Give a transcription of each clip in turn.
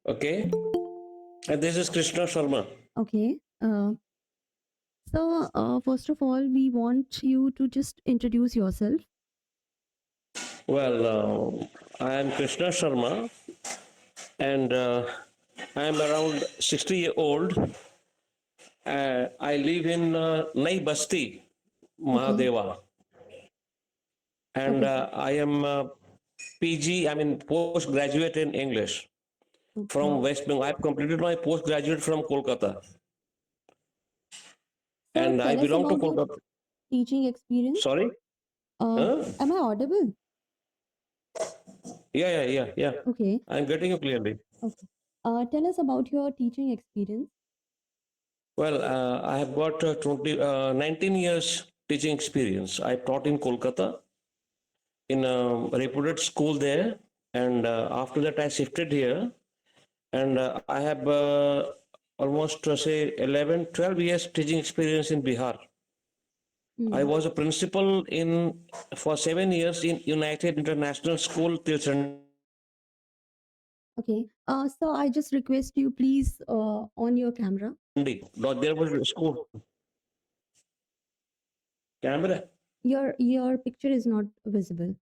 Okay. And this is Krishna Sarma. Okay. First of all, we want you to just introduce yourself. Well, I am Krishna Sharma, and I am around 60 year old. I live in Nai Basti, Okay. Mahadeva, and Okay, sir. I am PG. I mean postgraduate in English from Okay. West Bengal. I've completed my postgraduate from Kolkata, Sir, and I tell us belong to about your Kolkata. teaching experience. Sorry. Huh? Am I audible? Yeah. Okay. I'm getting you clearly. Okay. Tell us about your teaching experience. Well, I have got 19 years teaching experience. I taught in Kolkata in a reputed school there, and after that I shifted here, and I have almost say 11, 12 years teaching experience in Bihar. I Hmm. was a principal in for 7 years in United International School till Okay. So I just request you please on your camera. Sunday. No, there was a school camera. Your picture is not visible.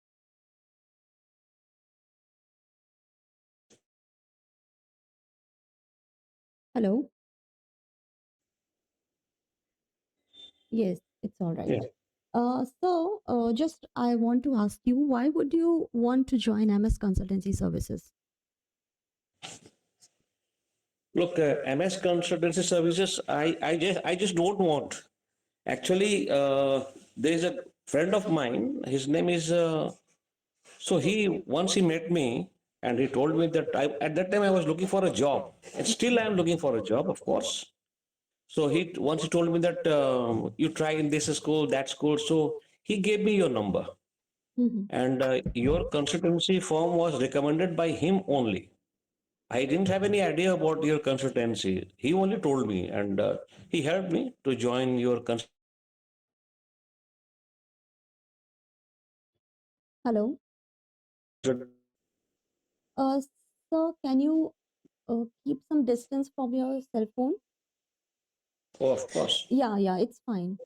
Hello. Yes, it's all right. Yeah. Just I want to ask you, why would you want to join MS Consultancy Services? Look, MS consultancy services. I just don't want. Actually, there is a friend of mine. His name is. So he once he met me and he told me that at that time I was looking for a job and still I am looking for a job, of course. So he once he told me that you try in this school, that school. So he gave me your number, Mhm. and your consultancy firm was recommended by him only. I didn't have any idea about your consultancy. He only told me, and he helped me to join your Hello. consultancy. Uh, can you keep some distance from your cell phone? Oh, of course. Yeah, it's fine.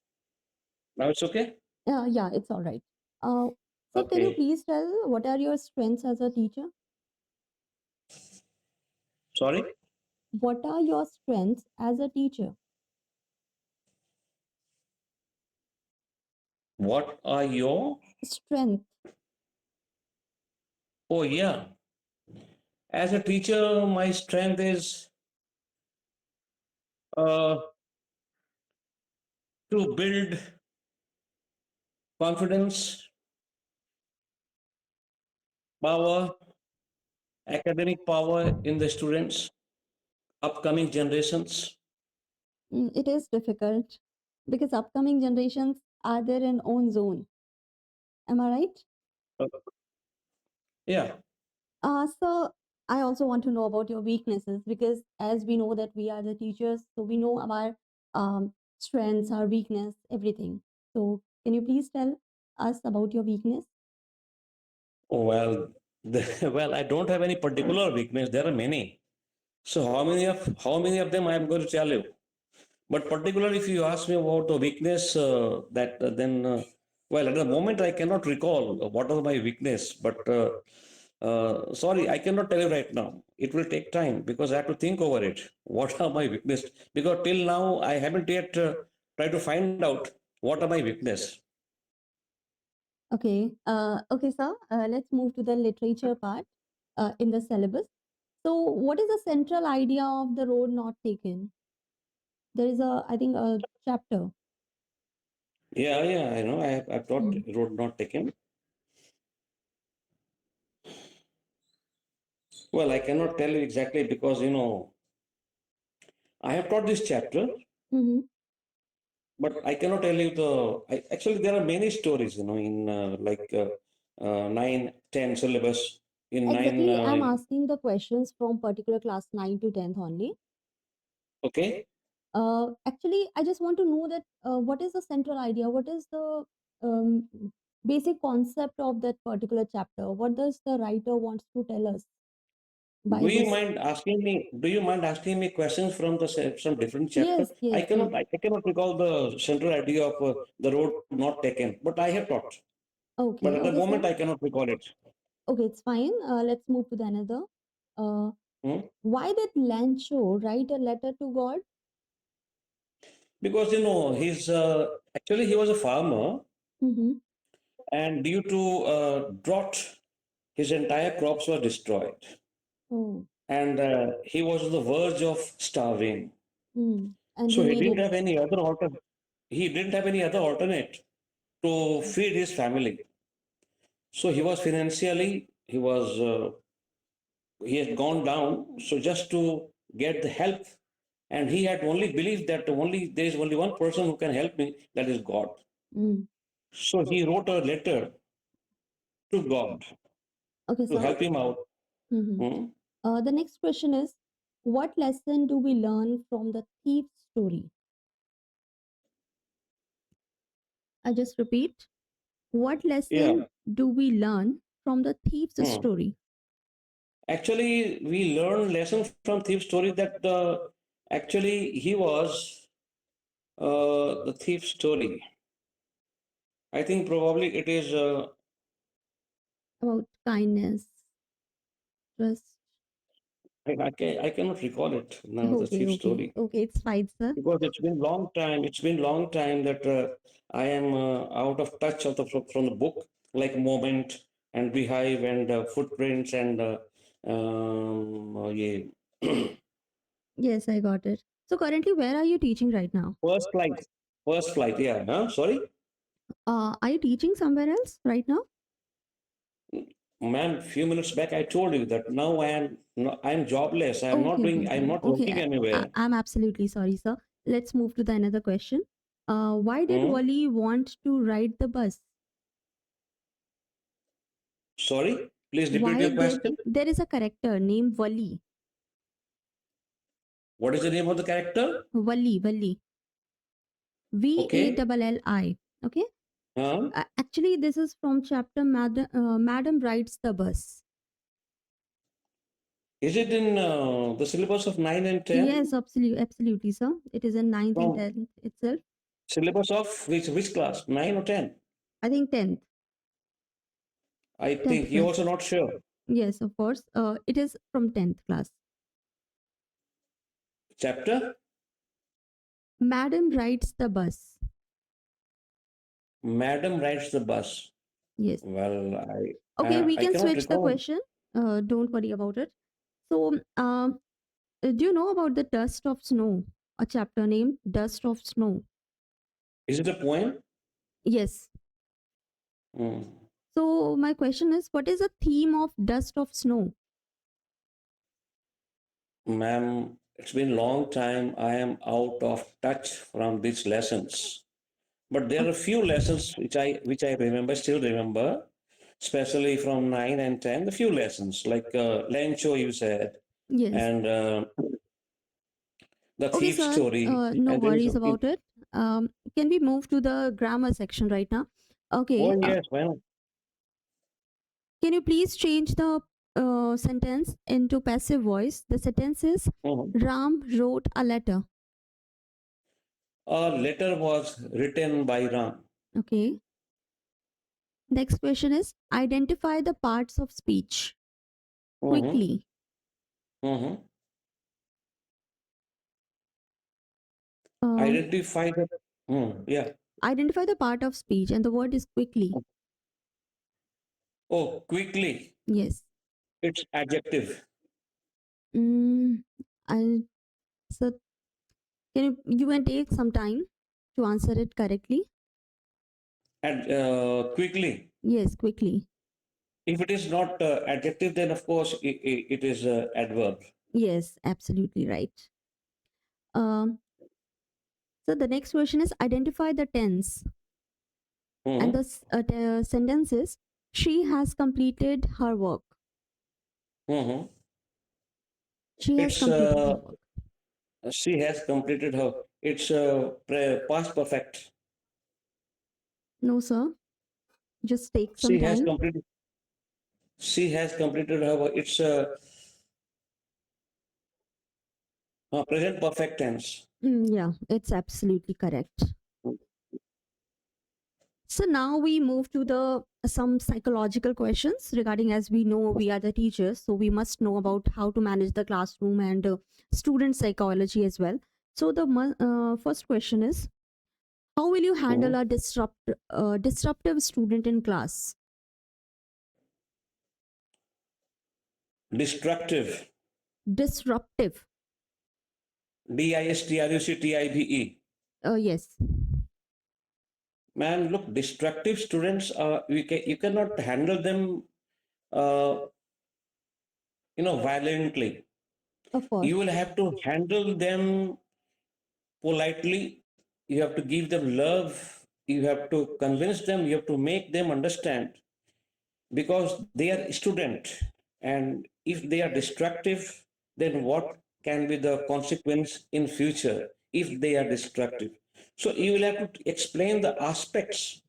Now it's okay. Yeah, it's all right. Uh, can you Okay. please tell what are your strengths as a teacher? Sorry. What are your strengths as a teacher? What are your? Strength. Oh yeah. As a teacher, my strength is uh, to build confidence, power, academic power in the students, upcoming generations. It is difficult because upcoming generations are their in own zone. Am I right? Uh, yeah. So I also want to know about your weaknesses because as we know that we are the teachers, so we know our strengths, our weakness, everything. So can you please tell us about your weakness? Well, well, I don't have any particular weakness. There are many. So how many of them I am going to tell you? But particularly, if you ask me about the weakness, that then well, at the moment I cannot recall what are my weakness. But sorry, I cannot tell you right now. It will take time because I have to think over it. What are my weakness? Because till now I haven't yet tried to find out what are my weakness. Okay. Okay, sir. Let's move to the literature part in the syllabus. So, what is the central idea of the road not taken? There is I think, a chapter. Yeah, I know. I've thought Mm. road not taken. Well, I cannot tell you exactly because I have taught this chapter, Mm-hmm. but I cannot tell you actually, there are many stories, in like 9, 10 syllabus in nine. Exactly, I'm asking the questions from particular class 9 to 10th only. Okay. Actually, I just want to know that what is the central idea? What is the um, basic concept of that particular chapter? What does the writer wants to tell us? by Do you this. mind asking me? Do you mind asking me questions from some different chapter? Yes, yes, yes. I cannot recall the central idea of the road not taken, but I have taught. But at Okay, the okay, moment, sir. I cannot recall it. Okay, it's fine. Let's move to the another. Uh, Hmm? why did Lancho write a letter to God? Because he's actually he was a farmer, Mm-hmm. and due to drought, his entire crops were destroyed, Oh, and he was on the verge of starving. and So he he didn't needed. have any other He didn't have any other alternate to feed his family. So he was financially he had gone down. So just to get the help, and he had only believed that there is only one person who can help me, that is God. Mm. So he wrote a letter to God Okay, to sir. help him out. Mm-hmm. Hmm? The next question is, what lesson do we learn from the thief's story? I just repeat, what Yeah. lesson do we learn from the thief's Hmm. story? Actually, we learn lesson from thief story that actually he was the thief story. I think probably it is. About kindness, trust. I cannot recall it now. The Okay, thief okay, story, okay, it's fine, sir. because it's been long time. It's been long time that I am out of touch from the book, like Moment and Beehive and Footprints and yeah. Yes, I got it. So currently, where are you teaching right now? First flight. First flight. Yeah. Huh? Sorry. Are you teaching somewhere else right now? Ma'am, few minutes back I told you that now I am no, I am jobless. I am not Okay, okay, doing. I am okay. not Okay, working anywhere. I'm absolutely sorry, sir. Let's move to the another question. Why did Hmm? Wally want to ride the bus? Sorry. Please repeat Why your did question. there is a character named Wally? What is the name of the character? Wally, Okay. Walli. Okay. Huh? Actually, this is from chapter Madam rides the bus. Is it in the syllabus of 9 and 10? Yes, absolutely, sir. It is in ninth and From 10th itself. syllabus of which class? 9 or 10? I think 10th, I 10th think you're class. also not sure. Yes, of course. It is from 10th class. Chapter? Madam rides the bus. Madam rides the bus. Yes. Well, Okay, we I can cannot switch the recall. question. Don't worry about it. So, do you know about the dust of snow? A chapter named Dust of Snow. Is it a poem? Yes. Hmm. So, my question is, what is the theme of Dust of Snow? Ma'am, it's been long time. I am out of touch from these lessons. But there are a few lessons which I remember, still remember, especially from 9 and 10, the few lessons like Lencho, you said, Yes. and the Okay, thief sir. story, No and there is worries about it. Can we move to the grammar section right now? Okay. oh yes, well, Can you please change the sentence into passive voice? The sentence is mhm. Ram wrote a letter. A letter was written by Ram. Okay. Next question is identify the parts of speech Mm-hmm. quickly. Mm-hmm. Um, Identify the yeah. identify the part of speech, and the word is quickly. Oh, quickly. Yes. It's adjective. Mm, I so you can take some time to answer it correctly. And quickly. Yes, quickly. If it is not adjective, then of course it is adverb. Yes, absolutely right. Um, so the next question is identify the tense, and the Mm-hmm. sentence is she has completed her work. Mm-hmm. She has It's completed her work. she has completed her. It's past perfect. No, sir. Just take some She has time. completed. She has completed her work. It's Present perfect tense. Yeah, it's absolutely correct. So now we move to the some psychological questions regarding, as we know we are the teachers, so we must know about how to manage the classroom and student psychology as well. So the first question is, how will you handle Mhm. a disruptive student in class? Destructive. Disruptive. Distructive. Yes, Man, look, destructive students, you cannot handle them, uh, violently. of course. You will have to handle them politely. You have to give them love. You have to convince them. You have to make them understand because they are student. And if they are destructive, then what can be the consequence in future if they are destructive? So you will have to explain the aspects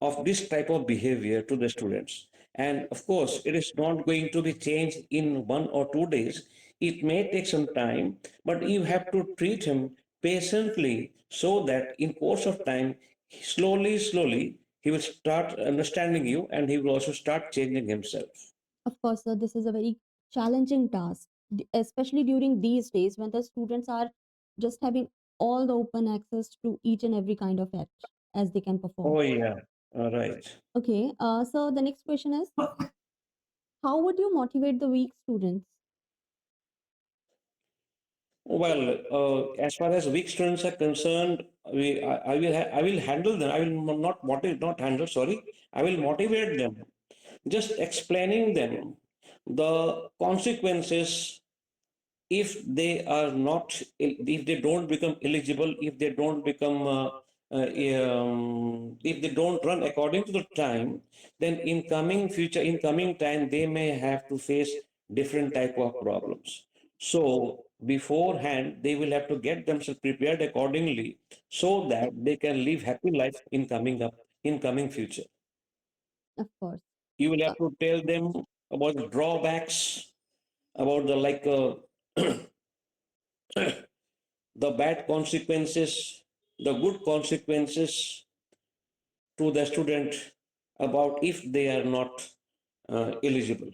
of this type of behavior to the students. And of course, it is not going to be changed in 1 or 2 days. It may take some time, but you have to treat him patiently so that in course of time, slowly, he will start understanding you and he will also start changing himself. Of course, sir, this is a very challenging task, especially during these days when the students are just having all the open access to each and every kind of act as they can perform. Oh, yeah. All right. Okay, so the next question is, how would you motivate the weak students? Well, as far as weak students are concerned, I will handle them. I will not motivate, not handle. Sorry, I will motivate them. Just explaining them the consequences if they are not, if they don't become eligible, if they don't become, if they don't run according to the time, then in coming time, they may have to face different type of problems. So beforehand, they will have to get themselves prepared accordingly so that they can live happy life in coming future. Of course. You will Uh, have to tell them about the drawbacks, about the the bad consequences, the good consequences to the student about if they are not eligible.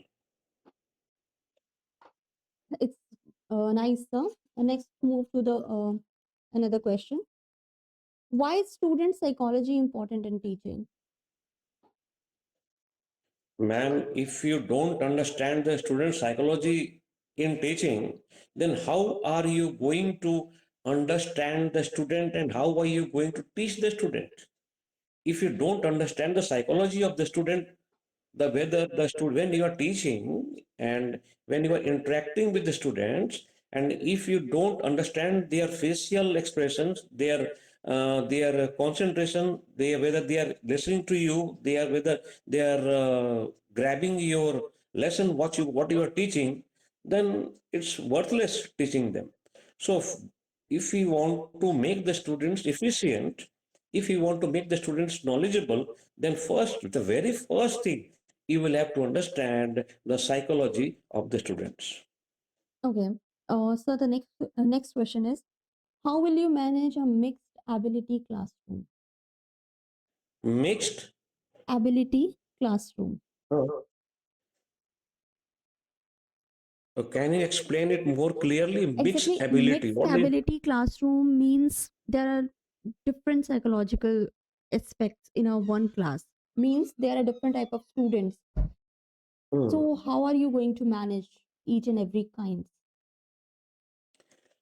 it's nice, sir. Next, move to the another question. Why is student psychology important in teaching? Man, if you don't understand the student psychology in teaching, then how are you going to understand the student and how are you going to teach the student? If you don't understand the psychology of the student, the whether the student when you are teaching and when you are interacting with the students, and if you don't understand their facial expressions, their concentration, they whether they are listening to you, they are whether they are grabbing your lesson, what you are teaching, then it's worthless teaching them. So if we want to make the students efficient, if you want to make the students knowledgeable, then first, the very first thing, you will have to understand the psychology of the students. Okay. So the next question is, how will you manage a mixed ability classroom? Mixed, Ability classroom. uh, can you explain it more clearly? Mixed Exactly, ability. mixed What is ability classroom means there are different psychological aspects in a one class. Means there are different type of students. Hmm. So how are you going to manage each and every kind?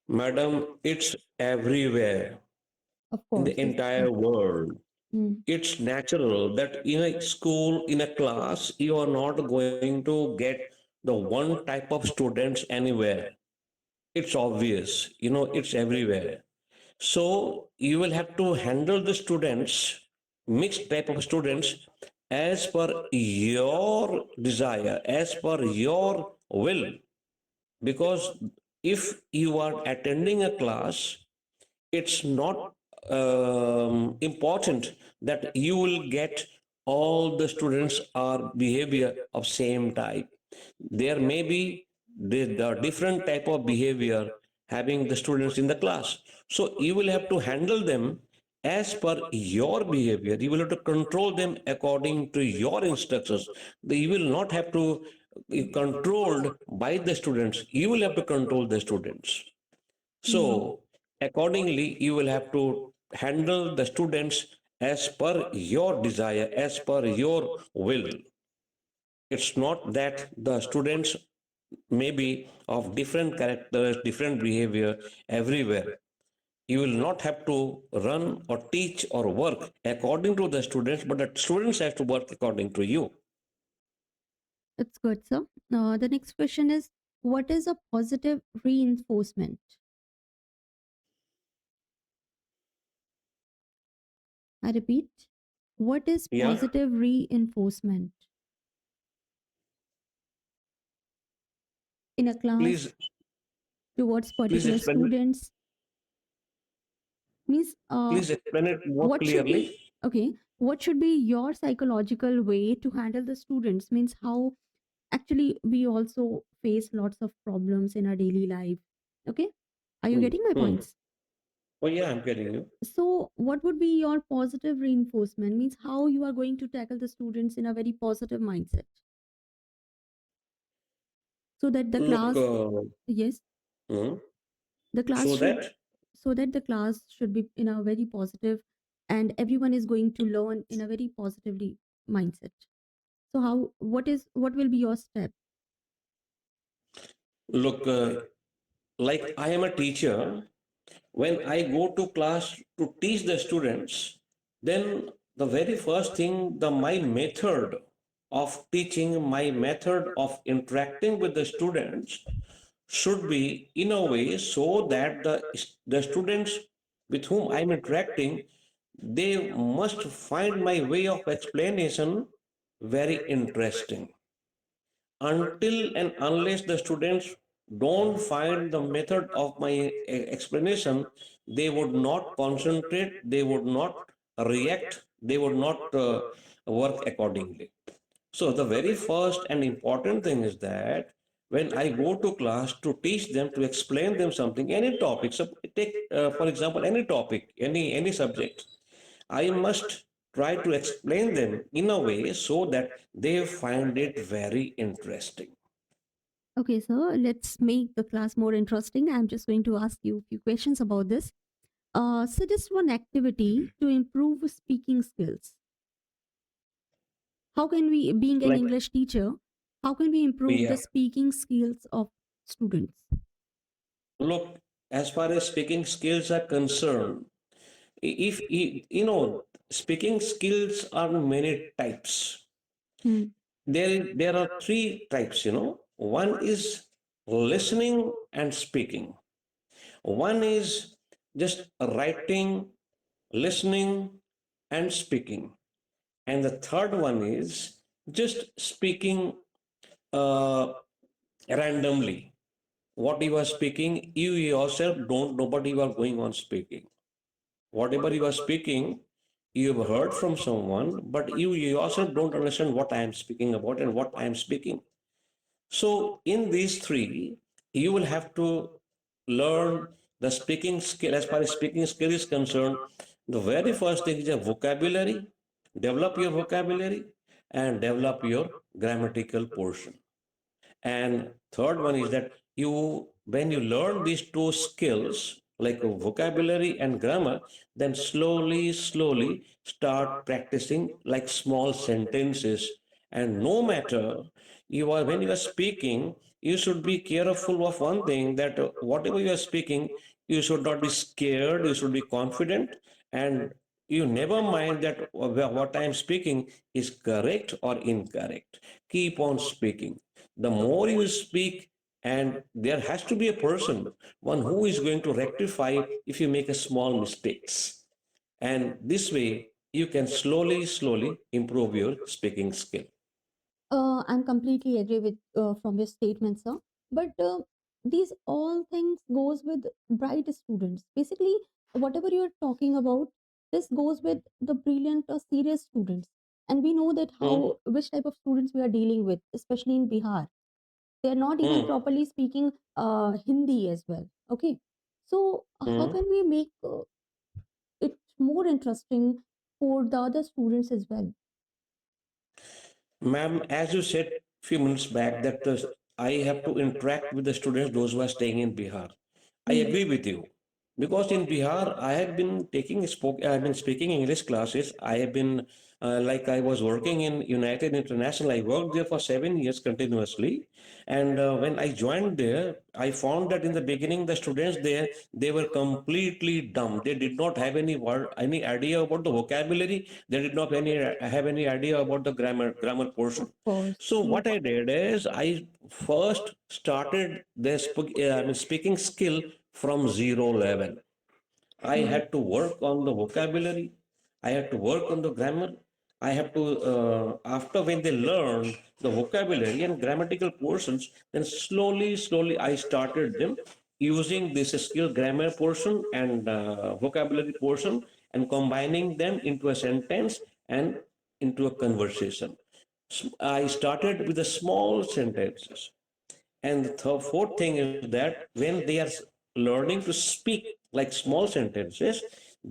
Madam, it's everywhere Of in the course, it's entire world. mm, It's natural that in a school, in a class, you are not going to get the one type of students anywhere. It's obvious, it's everywhere. So you will have to handle the students, mixed type of students, as per your desire, as per your will. Because if you are attending a class, it's not important that you will get all the students are behavior of same type. There may be the different type of behavior having the students in the class. So you will have to handle them as per your behavior. You will have to control them according to your instructions. You will not have to be controlled by the students. You will have to control the students. Hmm. So accordingly, you will have to handle the students as per your desire, as per your will. It's not that the students may be of different characters, different behavior everywhere. You will not have to run or teach or work according to the students, but the students have to work according to you. It's good, sir. The next question is, what is a positive reinforcement? I repeat, what is Yeah, positive reinforcement in a class please, towards please particular explain. students? Means, Please explain it more what should clearly. be okay? What should be your psychological way to handle the students? Means how actually we also face lots of problems in our daily life. Okay, are you Hmm. getting my Hmm. points? Oh yeah, I'm getting you. So, what would be your positive reinforcement? Means how you are going to tackle the students in a very positive mindset so that the Look, class, yes, hmm, the class so should, that so that the class should be in a very positive and everyone is going to learn in a very positively mindset. So, how, what will be your step? look, like I am a teacher. When I go to class to teach the students, then the very first thing, the my method of teaching, my method of interacting with the students should be in a way so that the students with whom I'm interacting, they must find my way of explanation very interesting. Until and unless the students don't find the method of my explanation, they would not concentrate, they would not react, they would not work accordingly. So the very first and important thing is that when I go to class to teach them, to explain them something, any topic, so take for example any topic, any subject, I must try to explain them in a way so that they find it very interesting. Okay, so let's make the class more interesting. I'm just going to ask you a few questions about this. Suggest one activity to improve speaking skills. How can we, being an Like, English teacher, how can we improve yeah, the speaking skills of students? look, as far as speaking skills are concerned, if you know, speaking skills are many types. Hmm. There are three types, you know. One is listening and speaking. One is just writing, listening, and speaking. And the third one is just speaking uh, randomly. What you are speaking, you yourself don't know, but you are going on speaking. Whatever you are speaking, you have heard from someone, but you yourself don't understand what I am speaking about and what I am speaking. So, in these three, you will have to learn the speaking skill. As far as speaking skill is concerned, the very first thing is a vocabulary. Develop your vocabulary and develop your grammatical portion. And third one is that you, when you learn these two skills, like vocabulary and grammar, then slowly start practicing like small sentences. And no matter you are, when you are speaking, you should be careful of one thing, that whatever you are speaking, you should not be scared, you should be confident, and you never mind that what I am speaking is correct or incorrect. Keep on speaking. The more you speak, and there has to be a person, one who is going to rectify if you make a small mistakes. And this way, you can slowly improve your speaking skill. I'm completely agree with from your statement, sir. But these all things goes with bright students. Basically, whatever you're talking about, this goes with the brilliant or serious students. And we know that Hmm? how which type of students we are dealing with, especially in Bihar. They're not even Hmm. properly speaking Hindi as well. Okay. So, how Hmm. can we make it more interesting for the other students as well? Ma'am, as you said few minutes back that I have to interact with the students, those who are staying in Bihar. I Hmm. agree with you because in Bihar I have been I have been speaking English classes. I have been like I was working in United International. I worked there for 7 years continuously, and when I joined there, I found that in the beginning the students there they were completely dumb. They did not have any idea about the vocabulary. They did not have any idea about the grammar Of portion. course. So Yes. what I did is I first started speaking skill from zero level. I Hmm. had to work on the vocabulary. I had to work on the grammar. I have to, after when they learn the vocabulary and grammatical portions, then slowly, I started them using this skill grammar portion and vocabulary portion and combining them into a sentence and into a conversation. I started with the small sentences. And the fourth thing is that when they are learning to speak like small sentences,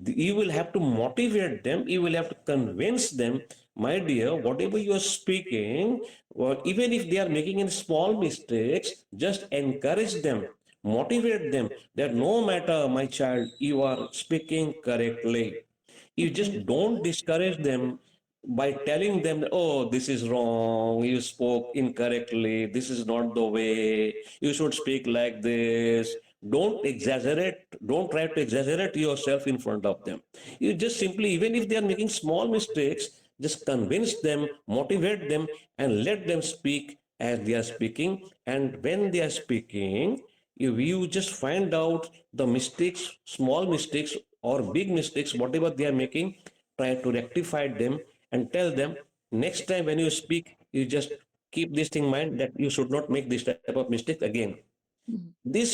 you will have to motivate them, you will have to convince them, my dear, whatever you are speaking, or even if they are making any small mistakes, just encourage them, motivate them that no matter, my child, you are speaking correctly. You Okay. just don't discourage them by telling them, oh, this is wrong, you spoke incorrectly, this is not the way, you should speak like this. Don't exaggerate, don't try to exaggerate yourself in front of them. You just simply, even if they are making small mistakes, just convince them, motivate them, and let them speak as they are speaking. And when they are speaking, you just find out the mistakes, small mistakes or big mistakes, whatever they are making, try to rectify them and tell them next time when you speak, you just keep this thing in mind that you should not make this type of mistake again. Mhm. This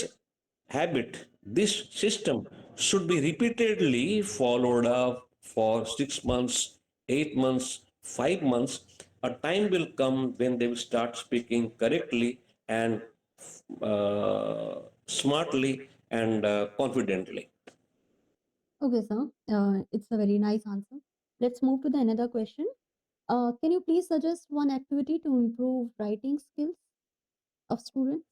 habit, this system should be repeatedly followed up for 6 months, 8 months, 5 months. A time will come when they will start speaking correctly and smartly and confidently. Okay, sir. It's a very nice answer. Let's move to the another question. Can you please suggest one activity to improve writing skills of students?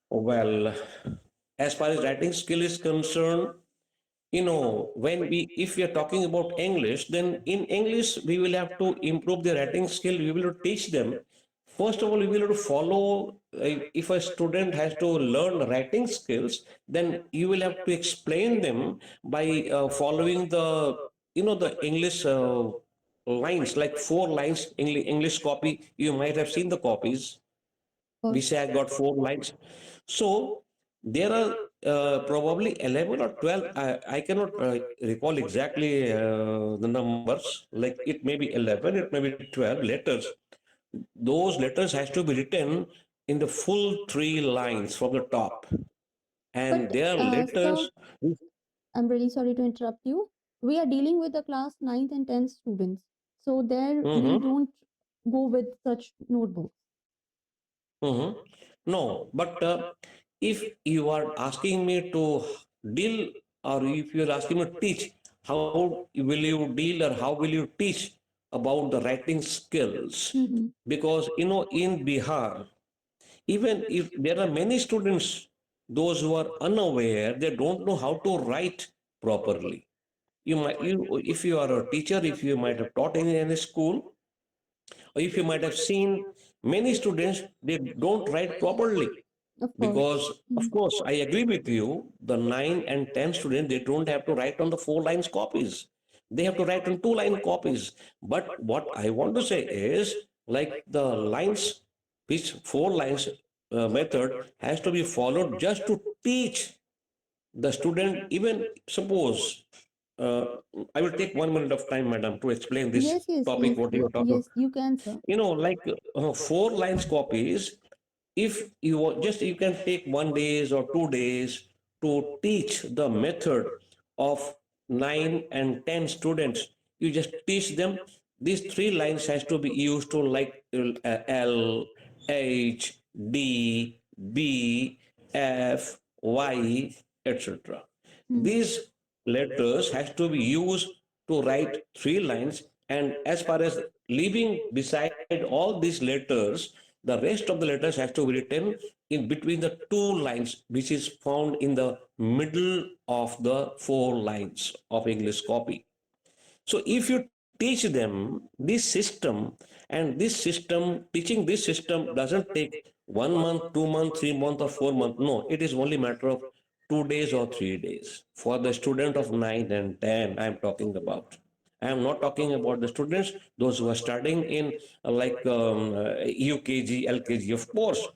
Well, as far as writing skill is concerned, when if we are talking about English, then in English we will have to improve the writing skill. We will teach them, first of all, we will have to follow, if a student has to learn writing skills, then you will have to explain them by following the English lines, like 4 lines. English copy, you might have seen the copies. Of We course. say I got 4 lines. So there are probably 11 or 12. I cannot recall exactly the numbers. Like it may be 11, it may be 12 letters. Those letters has to be written in the full 3 lines from the top. And But, there are sir, letters. I'm really sorry to interrupt you. We are dealing with the class 9th and 10th students. So there we Mhm. don't go with such notebooks. Mm-hmm. No, but if you are asking me to deal, or if you are asking me to teach, how will you deal or how will you teach about the writing skills? Mm-hmm. Because in Bihar, even if there are many students, those who are unaware, they don't know how to write properly. If you are a teacher, if you might have taught in any school, or if you might have seen many students, they don't write properly. Of course. Because of Mhm. course I agree with you, the 9 and 10 students, they don't have to write on the 4 lines copies, they have to write on 2 line copies. But what I want to say is, like the lines, which 4 lines method has to be followed just to teach the student. Even suppose, uh, I will take 1 minute of time, madam, to explain this Yes, yes, topic yes, what you are talking. yes, you can, sir. Like 4 lines copies, if you can take 1 days or 2 days to teach the method of 9 and 10 students. You just teach them these 3 lines has to be used to, like L, H, D, B, F, Y, etc. Hmm. These letters has to be used to write three lines, and as far as leaving beside all these letters, the rest of the letters has to be written in between the two lines, which is found in the middle of the four lines of English copy. So if you teach them this system, and this system, teaching this system doesn't take 1 month, 2 months, 3 months, or 4 months. No, it is only matter of 2 days or 3 days for the student of 9 and 10. I am talking about. I am not talking about the students, those who are studying in UKG, LKG. Of course,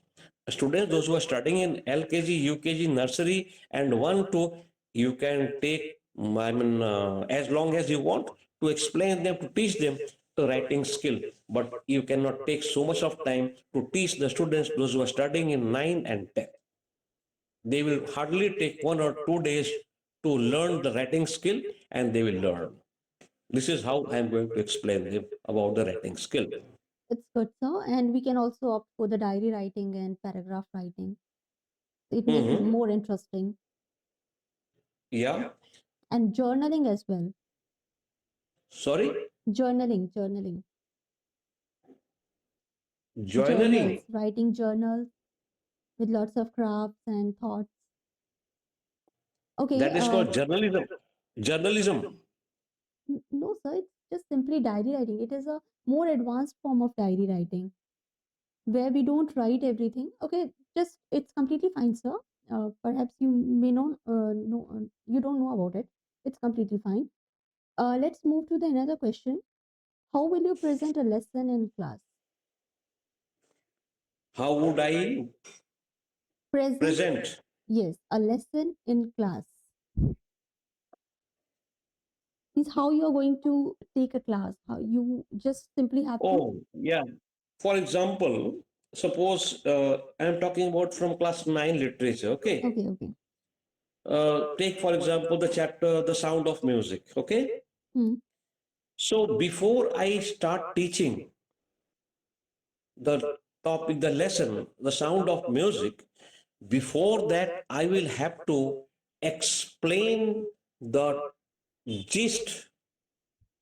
students, those who are studying in LKG, UKG, nursery, and 1, 2, you can take, as long as you want to explain them, to teach them the writing skill. But you cannot take so much of time to teach the students, those who are studying in 9 and 10. They will hardly take 1 or 2 days to learn the writing skill, and they will learn. This is how I am going to explain them about the writing skill. It's good, sir. And we can also opt for the diary writing and paragraph writing. It makes it Mm-hmm. more interesting. Yeah. And journaling as well. Sorry. Journaling. Journaling. Journals, writing journals with lots of crafts and thoughts. Okay, That is called journalism. Journalism. no, sir, it's just simply diary writing. It is a more advanced form of diary writing where we don't write everything. Okay, just it's completely fine, sir. Perhaps you may not know, you don't know about it. It's completely fine. Let's move to the another question. How will you present a lesson in class? How would I Present, present? yes, a lesson in class is how you are going to take a class. How you just simply have to. Oh, yeah. For example, suppose I am talking about from class 9 literature. Okay. Okay. Take, for example, the chapter The Sound of Music. Okay. Hmm. So before I start teaching the topic, the lesson, The Sound of Music, before that, I will have to explain the gist,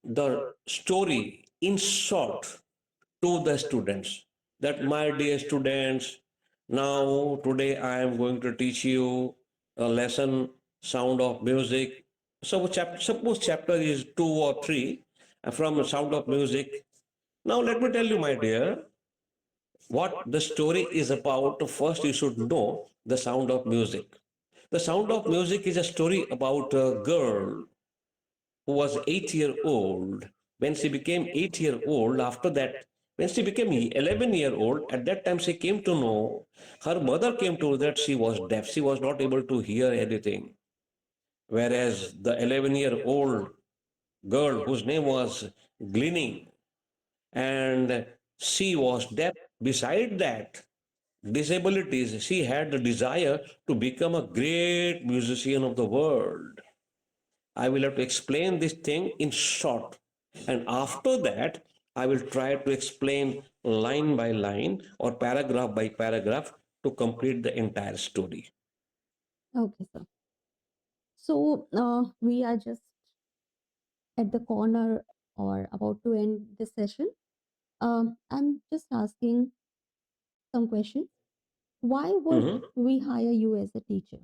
the story in short to the students. That, my dear students, now today I am going to teach you a lesson, Sound of Music. So suppose chapter is 2 or 3 from Sound of Music. Now let me tell you, my dear, what the story is about. First, you should know the Sound of Music. The Sound of Music is a story about a girl who was 8 year old. When she became 8 year old, after that, when she became 11 year old, at that time she came to know, her mother came to know that she was deaf. She was not able to hear anything. Whereas the 11-year-old girl, whose name was Gleaning, and she was deaf. Beside that, disabilities, she had the desire to become a great musician of the world. I will have to explain this thing in short. And after that, I will try to explain line by line or paragraph by paragraph to complete the entire story. Okay, sir. So we are just at the corner or about to end this session. I'm just asking some questions. Why would Mhm. we hire you as a teacher?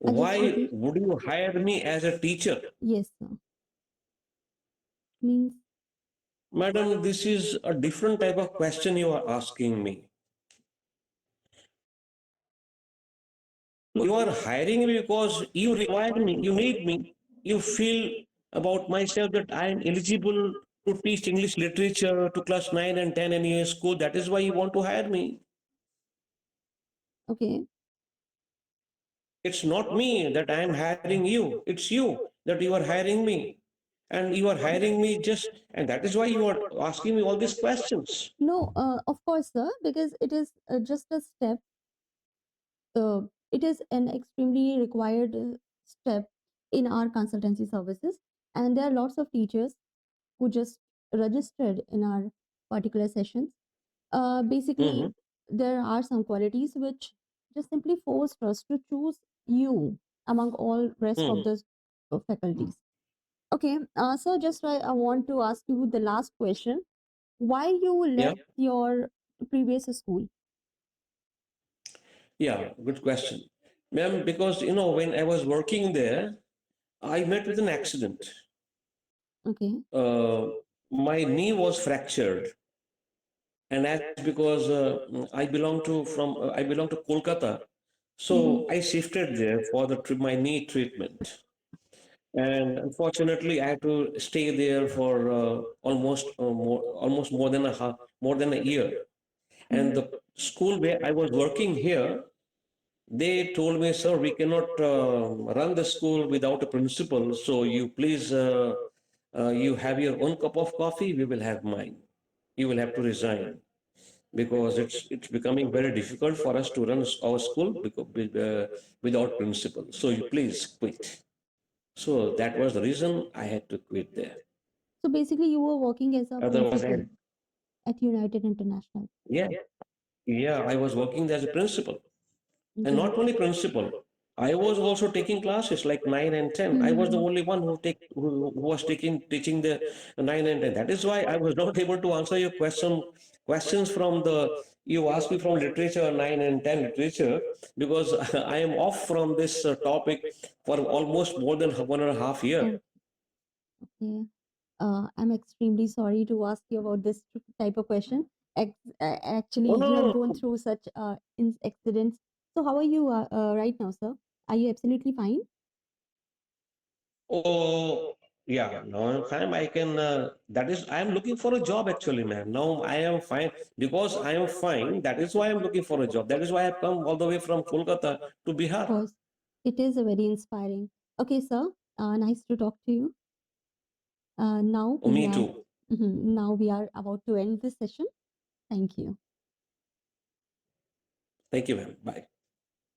I just Why repeat. would you hire me as a teacher? Yes, sir. Means Madam, this is a different type of question you are asking me. You are hiring me because you require me, you need me, you feel about myself that I am eligible to teach English literature to class 9 and 10 in your school. That is why you want to hire me. okay. It's not me that I am hiring you, it's you that you are hiring me. And you are hiring me just, and that is why you are asking me all these questions. No, of course, sir, because it is just a step. It is an extremely required step in our consultancy services. And there are lots of teachers who just registered in our particular sessions. Basically, Hmm. there are some qualities which just simply forced us to choose you among all rest of Hmm. the faculties. Okay, so just I want to ask you the last question. Why you Yeah. left your previous school? Yeah. Good question, ma'am. Because when I was working there, I met with an accident. Okay. Uh, my knee was fractured, and as because I belong to Kolkata, Mm-hmm. so I shifted there for my knee treatment. And unfortunately, I had to stay there for almost more than a year. And the school where I was working here, they told me, sir, we cannot run the school without a principal. So you please, you have your own cup of coffee. We will have mine. You will have to resign because it's becoming very difficult for us to run our school without principal. So you please quit. So that was the reason I had to quit there. So basically, you were working as a Otherwise, principal at United International. yeah, yeah, I was working as a principal, and Great. not only principal. I was also taking classes like 9 and 10. I was the Mm-hmm. only one who was teaching the 9 and 10. That is why I was not able to answer your questions from the you asked me from literature 9 and 10 literature because I am off from this topic for almost more than 1.5 years. Oh, okay. I'm extremely sorry to ask you about this type of question. Actually, Oh you have no, gone no. through such accidents. So, how are you right now, sir? Are you absolutely fine? Oh, yeah. Now I'm fine. I can. That is, I am looking for a job actually, ma'am. Now I am fine because I am fine. That is why I'm looking for a job. That is why I've come all the way from Kolkata to Of Bihar. course, it is a very inspiring. Okay, sir. Nice to talk to you. Now Oh, we me are too. now we are about to end this session. Thank you. Thank you, ma'am. Bye.